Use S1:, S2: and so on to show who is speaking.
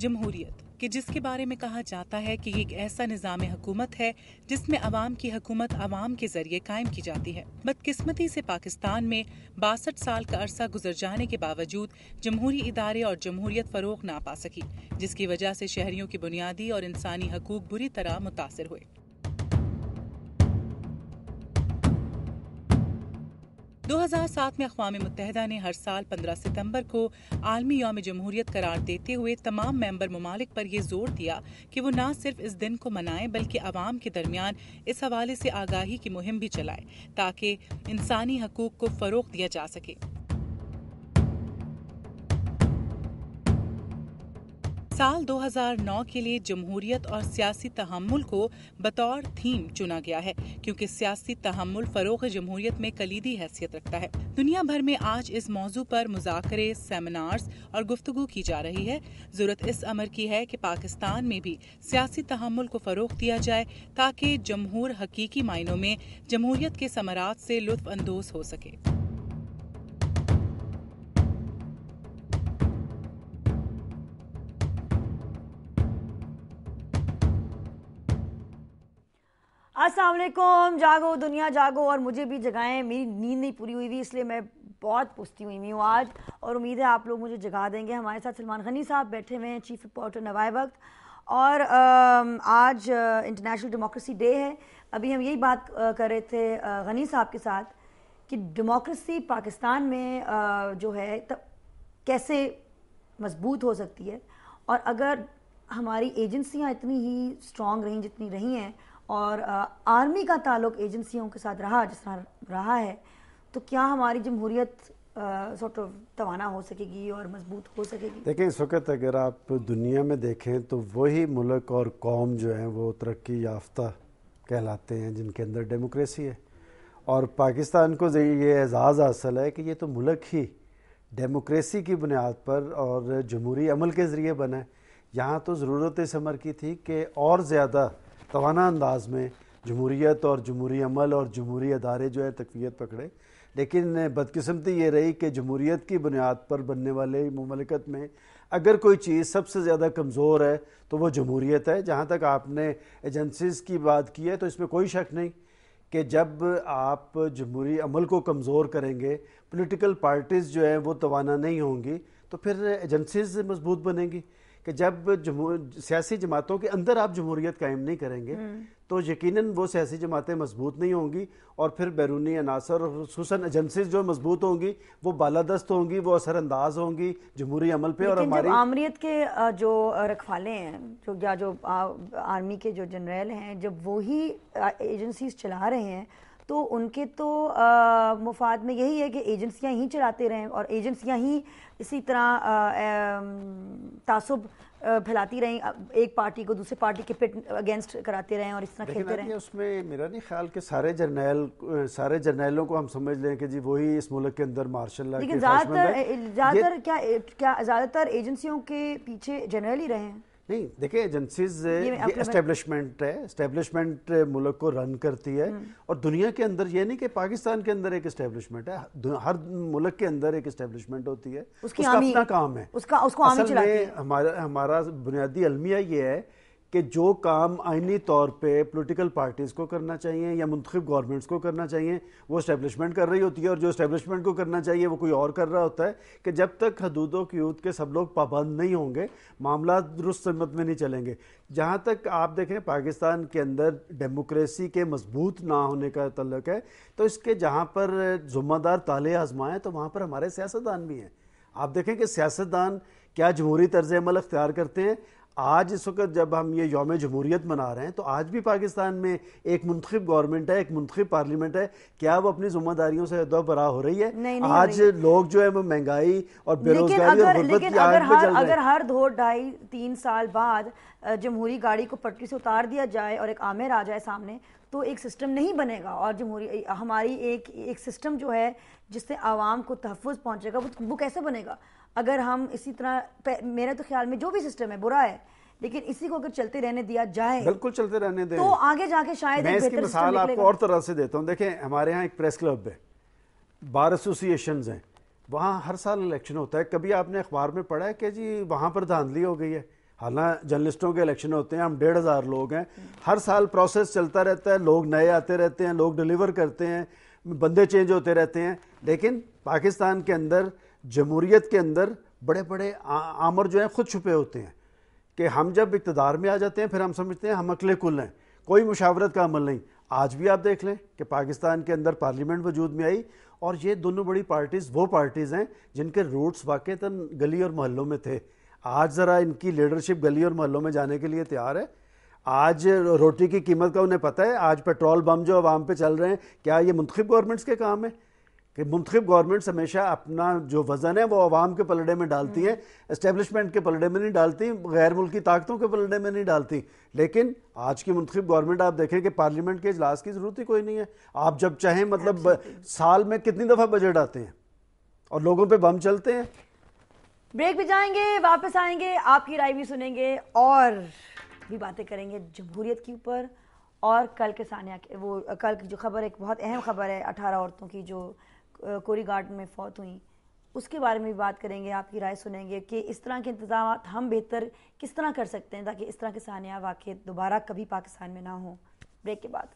S1: जमहूरियत कि जिसके बारे में कहा जाता है कि ये एक ऐसा निज़ाम हुकूमत है जिसमें अवाम की हुकूमत अवाम के जरिए कायम की जाती है। बदकिस्मती से पाकिस्तान में 62 साल का अरसा गुजर जाने के बावजूद जमहूरी इदारे और जमहूरियत फरोग ना पा सकी, जिसकी वजह से शहरियों की बुनियादी और इंसानी हकूक बुरी तरह मुतासिर हुए। 2007 में अक़वाम मुत्तहिदा ने हर साल 15 सितंबर को आलमी यौम जमहूरियत करार देते हुए तमाम मेंबर ममालिक पर यह जोर दिया कि वो न सिर्फ इस दिन को मनाएं बल्कि अवाम के दरमियान इस हवाले से आगाही की मुहिम भी चलाए ताकि इंसानी हकूक को फरोग दिया जा सके। साल 2009 के लिए जमहूरियत और सियासी तहम्मुल को बतौर थीम चुना गया है क्योंकि सियासी तहम्मुल फरोग़ जमहूरियत में कलीदी हैसियत रखता है। दुनिया भर में आज इस मौजू पर मुज़ाकरे, सेमिनार्स और गुफ्तगू की जा रही है। ज़रूरत इस अमर की है कि पाकिस्तान में भी सियासी तहम्मुल को फ़रोग़ दिया जाए ताकि जमहूर हकीकी मायनों में जमहूरियत के समरात से लुत्फ़ अंदोज़ हो सके।
S2: अस्सलाम वालेकुम। जागो दुनिया जागो और मुझे भी जगाएं। मेरी नींद नहीं पूरी हुई थी इसलिए मैं बहुत पुस्ती हुई हूँ आज और उम्मीद है आप लोग मुझे जगा देंगे। हमारे साथ सलमान गनी साहब बैठे हुए हैं, चीफ रिपोर्टर नवाए वक्त, और आज इंटरनेशनल डेमोक्रेसी डे है। अभी हम यही बात कर रहे थे गनी साहब के साथ कि डेमोक्रेसी पाकिस्तान में जो है कैसे मजबूत हो सकती है, और अगर हमारी एजेंसियाँ इतनी ही स्ट्रॉन्ग रहीं जितनी रही हैं और आर्मी का ताल्लुक एजेंसियों के साथ रहा जिस तरह रहा है, तो क्या हमारी जमहूरियत सॉर्ट ऑफ तवाना हो सकेगी और मजबूत हो सकेगी?
S3: देखें, इस वक्त अगर आप दुनिया में देखें तो वही मुल्क और कौम जो हैं वो तरक्की याफ्ता कहलाते हैं जिनके अंदर डेमोक्रेसी है, और पाकिस्तान को ये एजाज़ हासिल है कि ये तो मुल्क ही डेमोक्रेसी की बुनियाद पर और जमहूरी अमल के ज़रिए बना है। यहाँ तो ज़रूरत इस अमर की थी कि और ज़्यादा तवाना अंदाज में जमहूरियत और जमहूरी अमल और जमहूरी अदारे जो है तकवीत पकड़े, लेकिन बदकिस्मती ये रही कि जमहूरियत की बुनियाद पर बनने वाले मुमलिकत में अगर कोई चीज़ सबसे ज़्यादा कमज़ोर है तो वो जमहूरियत है। जहाँ तक आपने एजेंसीज़ की बात की है तो इसमें कोई शक नहीं कि जब आप जमहूरी अमल को कमज़ोर करेंगे, पॉलिटिकल पार्टीज़ जो है वो तवाना नहीं होंगी, तो फिर एजेंसीज़ मजबूत बनेंगी। कि जब सियासी जमातों के अंदर आप जमहूरियत कायम नहीं करेंगे तो यकीनन वो सियासी जमातें मजबूत नहीं होंगी, और फिर बैरूनी अनासर और खुसूसन एजेंसीज जो मजबूत होंगी वो बालादस्त होंगी, वो असरअंदाज होंगी जमहूरी अमल पे। और हमारी
S2: आमरीत के जो रखवाले हैं, जो आर्मी के जो जनरल हैं, जब वही एजेंसीज चला रहे हैं तो उनके तो मुफाद में यही है कि एजेंसियां ही चलाते रहें और एजेंसियां ही इसी तरह तासुब फैलाती रहें, एक पार्टी को दूसरे पार्टी के पिट अगेंस्ट कराते रहें और इस तरह खेलते रहें।
S3: उसमें मेरा नहीं ख्याल कि सारे जर्नैलों को हम समझ लें कि जी वही इस मुल्क के अंदर मार्शल लॉ।
S2: लेकिन ज़्यादातर एजेंसियों के पीछे जनरल ही रहे हैं।
S3: नहीं, देखिए, एजेंसीज एस्टेब्लिशमेंट है, एस्टेब्लिशमेंट मुल्क को रन करती है, और दुनिया के अंदर ये नहीं कि पाकिस्तान के अंदर एक एस्टेब्लिशमेंट है, हर मुल्क के अंदर एक एस्टेब्लिशमेंट होती है, उसका अपना काम है, उसको असल में हमारा बुनियादी अलमिया ये है कि जो काम आइनी तौर पे पॉलिटिकल पार्टीज़ को करना चाहिए या मुंतखब गवर्नमेंट्स को करना चाहिए वो एस्टेब्लिशमेंट कर रही होती है, और जो एस्टेब्लिशमेंट को करना चाहिए वो कोई और कर रहा होता है। कि जब तक हदूदों की यूद के सब लोग पाबंद नहीं होंगे मामला दुरुस्त समत में नहीं चलेंगे। जहाँ तक आप देखें पाकिस्तान के अंदर डेमोक्रेसी के मजबूत ना होने का तल्लुक है, तो इसके जहाँ पर ज़िम्मेदार ताले आजमाएँ तो वहाँ पर हमारे सियासतदान भी हैं। आप देखें कि सियासतदान क्या जमहूरी तर्ज अमल अख्तियार करते हैं। आज इस वक्त जब हम ये यौम जमहूरियत मना रहे हैं तो आज भी पाकिस्तान में एक मुंतखब गवर्नमेंट है, एक मुंतखब पार्लियामेंट है, क्या वो अपनी जिम्मेदारियां से बरा हो रही है?
S2: नहीं
S3: आज लोग जो है वो महंगाई और बेरोजगारी और गुर्बत की आग में चल रहे हैं।
S2: अगर हर 2-2.5-3 साल बाद जमहूरी गाड़ी को पटरी से उतार दिया जाए और एक आमिर आ जाए सामने तो एक सिस्टम नहीं बनेगा, और जमहूरी हमारी एक सिस्टम जो है जिससे आवाम को तहफ़्फ़ुज़ पहुँचेगा वो कैसे बनेगा? अगर हम इसी तरह, मेरे तो ख्याल में जो भी सिस्टम है बुरा है, लेकिन इसी को अगर चलते रहने दिया जाए,
S3: बिल्कुल चलते रहने दें,
S2: तो आगे जाके शायद
S3: मैं इसकी मिसाल आपको और तरह से देता हूँ। देखें, हमारे यहाँ एक प्रेस क्लब है, बार एसोसिएशंस हैं, वहाँ हर साल इलेक्शन होता है। कभी आपने अखबार में पढ़ा है कि जी वहाँ पर धांधली हो गई है? हालांकि जर्नलिस्टों के इलेक्शन होते हैं, हम 1,500 लोग हैं, हर साल प्रोसेस चलता रहता है, लोग नए आते रहते हैं, लोग डिलीवर करते हैं, बंदे चेंज होते रहते हैं। लेकिन पाकिस्तान के अंदर, जमहूरियत के अंदर बड़े बड़े आमर जो हैं खुद छुपे होते हैं कि हम जब इक़्तिदार में आ जाते हैं फिर हम समझते हैं हम अकले कुल हैं, कोई मुशावरत का अमल नहीं। आज भी आप देख लें कि पाकिस्तान के अंदर पार्लियामेंट वजूद में आई और ये दोनों बड़ी पार्टीज़ वो पार्टीज़ हैं जिनके रूट्स वाक़ईतन गली और मोहल्लों में थे। आज ज़रा इनकी लीडरशिप गली और मोहल्लों में जाने के लिए तैयार है। आज रोटी की कीमत का उन्हें पता है। आज पेट्रोल बम जो अवाम पे चल रहे हैं, क्या ये मुंतखब गवर्नमेंट्स के काम है? कि मुंतखब गवर्नमेंट्स हमेशा अपना जो वज़न है वो अवाम के पलड़े में डालती हैं, एस्टेब्लिशमेंट के पलड़े में नहीं डालती, गैर मुल्की ताकतों के पलड़े में नहीं डालती। लेकिन आज की मुंतखब गवर्नमेंट आप देखें कि पार्लियामेंट के इजलास की ज़रूरत ही कोई नहीं है। आप जब चाहें, मतलब साल में कितनी दफ़ा बजट आते हैं और लोगों पर बम चलते हैं।
S2: ब्रेक पे जाएंगे, वापस आएंगे, आपकी राय भी सुनेंगे और भी बातें करेंगे जमहूरियत के ऊपर। और कल के सानिया के वो कल की जो खबर, एक बहुत अहम खबर है 18 औरतों की जो कोरी गार्डन में फौत हुई, उसके बारे में भी बात करेंगे, आपकी राय सुनेंगे कि इस तरह के इंतजाम हम बेहतर किस तरह कर सकते हैं ताकि इस तरह के सानिया वाक़ई दोबारा कभी पाकिस्तान में ना हो। ब्रेक के बाद।